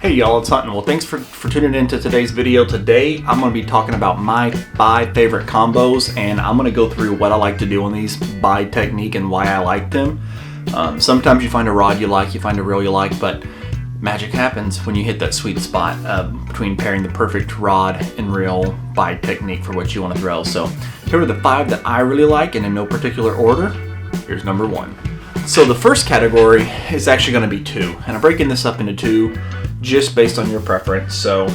Hey y'all, it's Hunting. Well, thanks for tuning into today's video. Today, I'm going to be talking about my 5 favorite combos, and I'm going to go through what I like to do on these by technique and why I like them. Sometimes you find a rod you like, you find a reel you like, but magic happens when you hit that sweet spot between pairing the perfect rod and reel by technique for what you want to throw. So here are the 5 that I really like, and in no particular order. Here's number 1. So the first category is actually going to be 2, and I'm breaking this up into 2 just based on your preference. So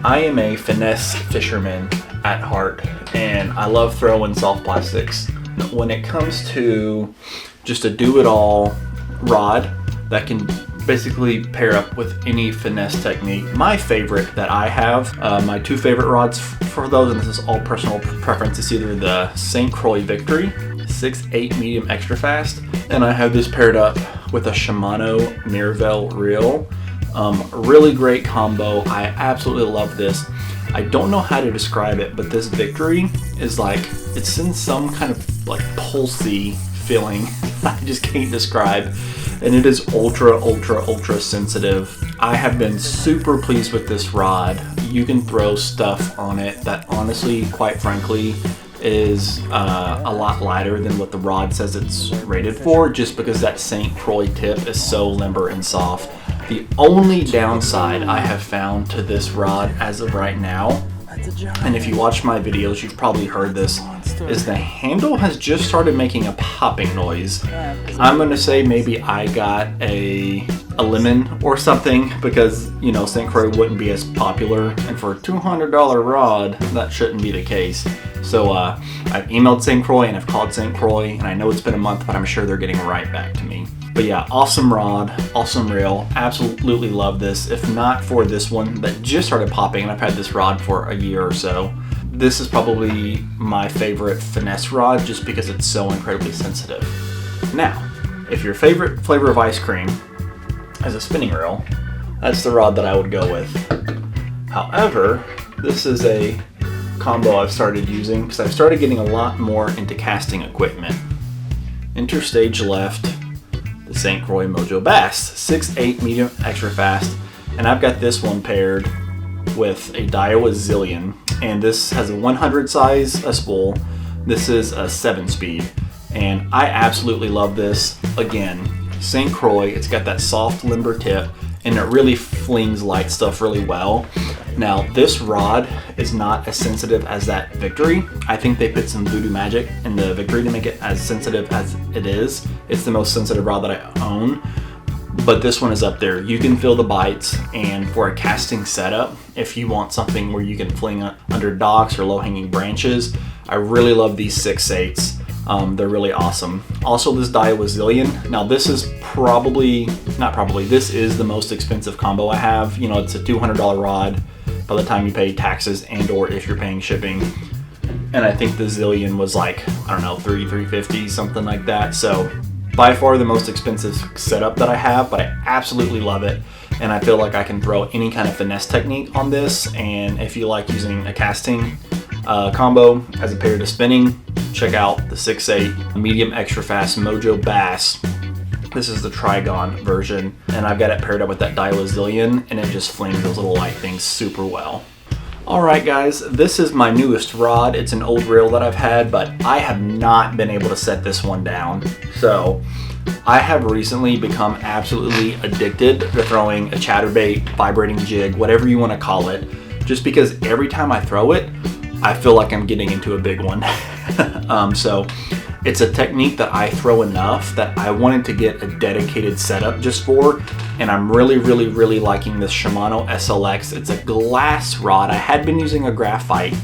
I am a finesse fisherman at heart, and I love throwing soft plastics. When it comes to just a do-it-all rod that can basically pair up with any finesse technique, my favorite that I have, my 2 favorite rods for those, and this is all personal preference, is either the St. Croix Victory 6/8 medium extra fast, and I have this paired up with a Shimano Mirvel reel. Really great combo. I absolutely love this. I don't know how to describe it, but this Victory is like, it's in some kind of like pulsy feeling I just can't describe, and it is ultra sensitive. I have been super pleased with this rod. You can throw stuff on it that honestly, quite frankly, is a lot lighter than what the rod says it's rated for, just because that St. Croix tip is so limber and soft. The only downside I have found to this rod as of right now, and if you watch my videos you've probably heard this, is the handle has just started making a popping noise. I'm going to say maybe I got a lemon or something, because you know St. Croix wouldn't be as popular, and for a $200 rod that shouldn't be the case. So I've emailed St. Croix and I've called St. Croix, and I know it's been a month, but I'm sure they're getting right back to me. But yeah, awesome rod, awesome reel, absolutely love this. If not for this one that just started popping, and I've had this rod for a year or so, this is probably my favorite finesse rod just because it's so incredibly sensitive. Now, if your favorite flavor of ice cream is a spinning reel, that's the rod that I would go with. However, this is a combo I've started using because I've started getting a lot more into casting equipment. Interstage left, the St. Croix Mojo Bass 6/8 medium extra fast, and I've got this one paired with a Daiwa Zillion, and this has a 100 size spool. This is a 7-speed, and I absolutely love this. Again, St. Croix, it's got that soft limber tip, and it really flings light stuff really well. Now, this rod is not as sensitive as that Victory. I think they put some voodoo magic in the Victory to make it as sensitive as it is. It's the most sensitive rod that I own, but this one is up there. You can feel the bites, and for a casting setup, if you want something where you can fling under docks or low-hanging branches, I really love these 6/8s. They're really awesome. Also, this Daiwa Zillion. Now, this is this is the most expensive combo I have. You know, it's a $200 rod by the time you pay taxes and or if you're paying shipping. And I think the Zillion was like, I don't know, $350, something like that. So by far the most expensive setup that I have, but I absolutely love it. And I feel like I can throw any kind of finesse technique on this. And if you like using a casting combo as a pair to spinning, check out the 6/8 medium extra fast Mojo Bass. This is the Trigon version, and I've got it paired up with that Daiwa Zillion, and it just flings those little light things super well. Alright guys, this is my newest rod. It's an old reel that I've had, but I have not been able to set this one down. So I have recently become absolutely addicted to throwing a chatterbait, vibrating jig, whatever you want to call it, just because every time I throw it, I feel like I'm getting into a big one. So it's a technique that I throw enough that I wanted to get a dedicated setup just for, and I'm really liking this Shimano SLX. It's a glass rod. I had been using a graphite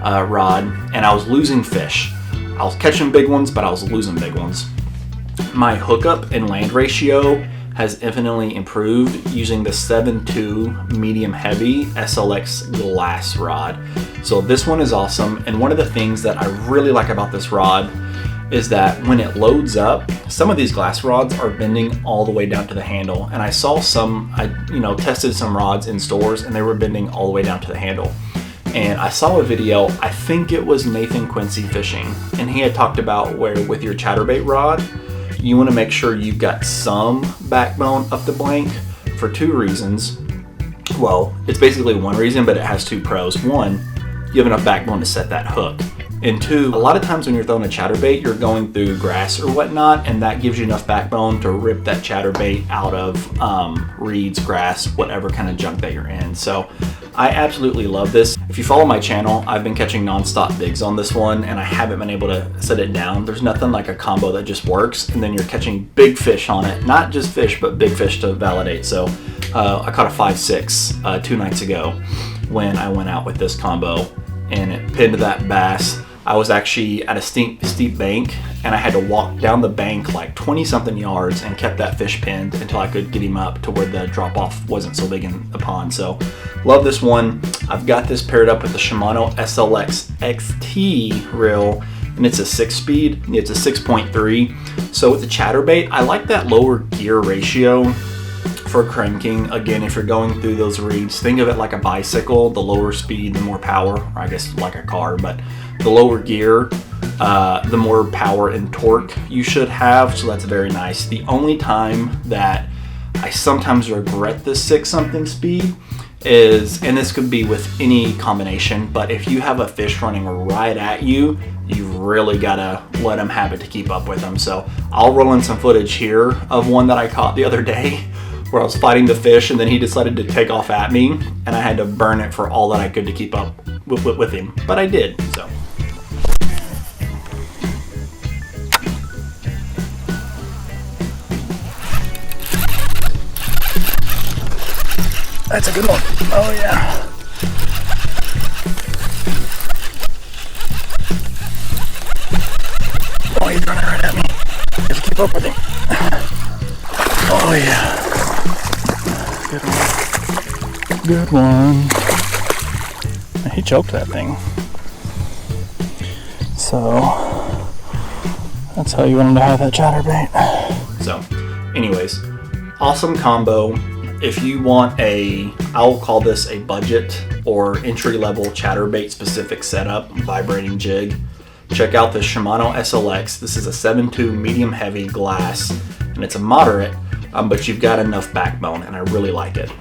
rod, and I was losing fish. I was catching big ones, but I was losing big ones. My hookup and land ratio has infinitely improved using the 7.2 medium heavy SLX glass rod. So this one is awesome, and one of the things that I really like about this rod is that when it loads up, some of these glass rods are bending all the way down to the handle, and I saw some, I tested some rods in stores and they were bending all the way down to the handle. And I saw a video, I think it was Nathan Quincy Fishing, and he had talked about where with your chatterbait rod, you want to make sure you've got some backbone up the blank for 2 reasons. Well, it's basically one reason, but it has two pros. One, you have enough backbone to set that hook. And two, a lot of times when you're throwing a chatterbait, you're going through grass or whatnot, and that gives you enough backbone to rip that chatterbait out of reeds, grass, whatever kind of junk that you're in. So I absolutely love this. If you follow my channel, I've been catching nonstop bigs on this one, and I haven't been able to set it down. There's nothing like a combo that just works, and then you're catching big fish on it. Not just fish, but big fish to validate. So I caught a 5.6 2 nights ago when I went out with this combo, and it pinned that bass. I was actually at a steep bank, and I had to walk down the bank like 20 something yards and kept that fish pinned until I could get him up to where the drop off wasn't so big in the pond. So love this one. I've got this paired up with the Shimano SLX XT reel, and it's a 6-speed. It's a 6.3. So with the chatterbait, I like that lower gear ratio for cranking. Again, if you're going through those reeds, think of it like a bicycle. The lower speed, the more power, or I guess like a car, but the lower gear, the more power and torque you should have. So that's very nice. The only time that I sometimes regret the 6-something speed is, and this could be with any combination, but if you have a fish running right at you, you really gotta let them have it to keep up with them. So I'll roll in some footage here of one that I caught the other day where I was fighting the fish, and then he decided to take off at me, and I had to burn it for all that I could to keep up with him. But I did, so. That's a good one. Oh yeah. Oh, he's running right at me. I have to keep up with him. Oh yeah. Good one. Good one. He choked that thing. So that's how you want him to have that chatterbait. So anyways, awesome combo. If you want I'll call this a budget or entry-level chatterbait specific setup, vibrating jig, check out the Shimano SLX. This is a 7.2 medium heavy glass, and it's a moderate, but you've got enough backbone, and I really like it.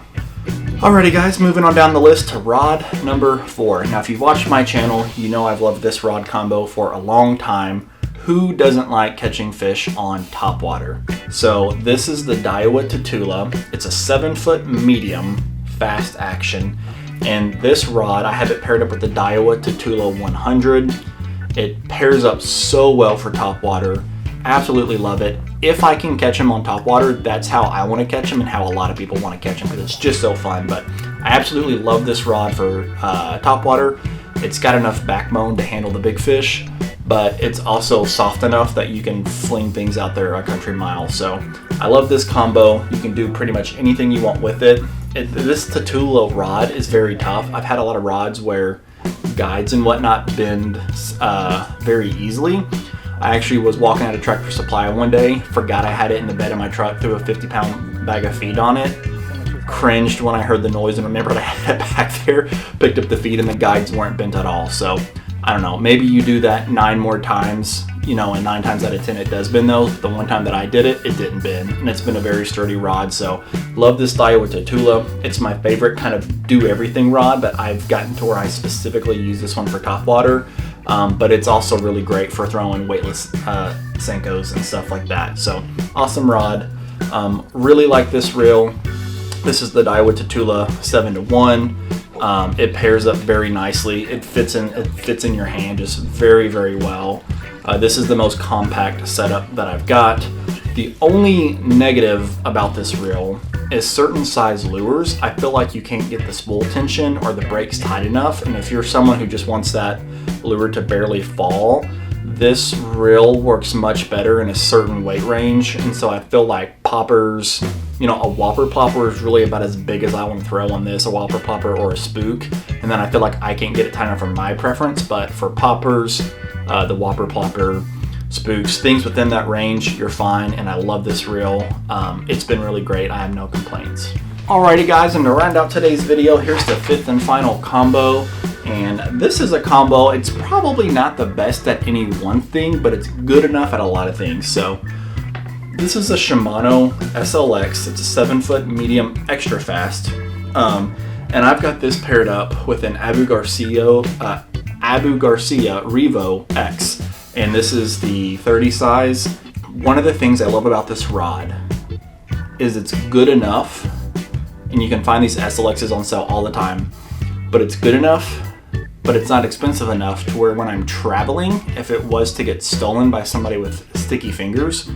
Alrighty guys, moving on down the list to rod number 4. Now if you've watched my channel, you know I've loved this rod combo for a long time. Who doesn't like catching fish on topwater? So this is the Daiwa Tatula. It's a 7-foot medium fast action, and this rod, I have it paired up with the Daiwa Tatula 100. It pairs up so well for topwater. Absolutely love it. If I can catch him on topwater, that's how I want to catch him and how a lot of people want to catch him, because it's just so fun. But I absolutely love this rod for topwater. It's got enough backbone to handle the big fish, but it's also soft enough that you can fling things out there a country mile. So I love this combo. You can do pretty much anything you want with it. This Tatula rod is very tough. I've had a lot of rods where guides and whatnot bend very easily. I actually was walking out of Tractor Supply one day, forgot I had it in the bed of my truck, threw a 50-pound bag of feed on it, cringed when I heard the noise and remembered I had it back there, picked up the feed, and the guides weren't bent at all. So I don't know, maybe you do that 9 more times, you know, and 9 times out of 10 it does bend those. The one time that I did it, it didn't bend, and it's been a very sturdy rod. So love this Daiwa Tatula. It's my favorite kind of do everything rod, but I've gotten to where I specifically use this one for topwater. But it's also really great for throwing weightless Senkos and stuff like that. So awesome rod. Really like this reel. This is the Daiwa Tatula 7-to-1. It pairs up very nicely. It fits in your hand just very, very well. This is the most compact setup that I've got. The only negative about this reel is certain size lures. I feel like you can't get the spool tension or the brakes tight enough, and if you're someone who just wants that lure to barely fall, this reel works much better in a certain weight range. And so I feel like poppers, you know, a whopper plopper is really about as big as I want to throw on this, a whopper plopper or a spook, and then I feel like I can't get it tight enough for my preference. But for poppers, the whopper plopper, spooks, things within that range, you're fine. And I love this reel. It's been really great. I have no complaints. Alrighty guys, and to round out today's video, here's the 5th and final combo. And this is a combo. It's probably not the best at any one thing, but it's good enough at a lot of things. So this is a Shimano SLX. It's a 7-foot medium extra fast. And I've got this paired up with an Abu Garcia Revo X. And this is the 30 size. One of the things I love about this rod is it's good enough, and you can find these SLXs on sale all the time, but it's good enough, but it's not expensive enough to where when I'm traveling, if it was to get stolen by somebody with sticky fingers,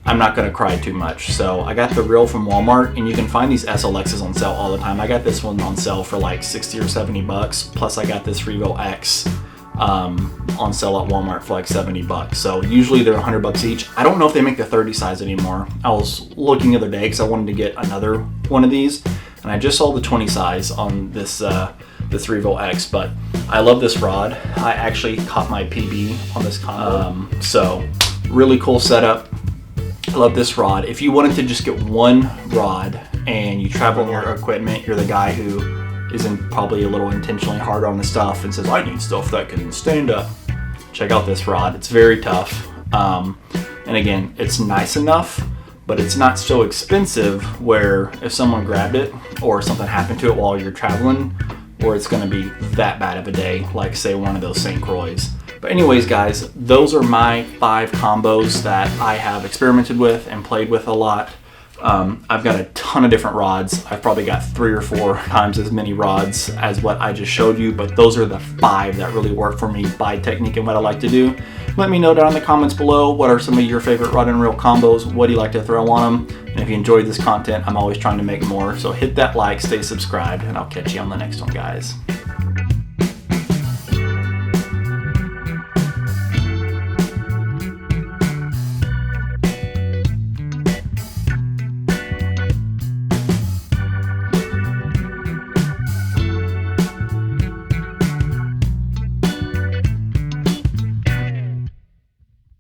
I'm not gonna cry too much. So I got the reel from Walmart, and you can find these SLXs on sale all the time. I got this one on sale for like 60 or 70 bucks. Plus I got this Revo X on sale at Walmart for like 70 bucks. So usually they're 100 bucks each. I don't know if they make the 30 size anymore. I was looking the other day because I wanted to get another one of these, and I just saw the 20 size on this this Revo X, but I love this rod. I actually caught my PB on this combo. So really cool setup. I love this rod. If you wanted to just get one rod and you travel on your equipment, you're the guy who isn't probably a little intentionally hard on the stuff and says, I need stuff that can stand up, check out this rod. It's very tough. And again, it's nice enough, but it's not so expensive where if someone grabbed it or something happened to it while you're traveling, or it's gonna be that bad of a day, like say one of those St. Croix. But anyways, guys, those are my 5 combos that I have experimented with and played with a lot. I've got a ton of different rods. I've probably got 3 or 4 times as many rods as what I just showed you, but those are the 5 that really work for me by technique and what I like to do. Let me know down in the comments below, what are some of your favorite rod and reel combos? What do you like to throw on them? And if you enjoyed this content, I'm always trying to make more. So hit that like, stay subscribed, and I'll catch you on the next one, guys.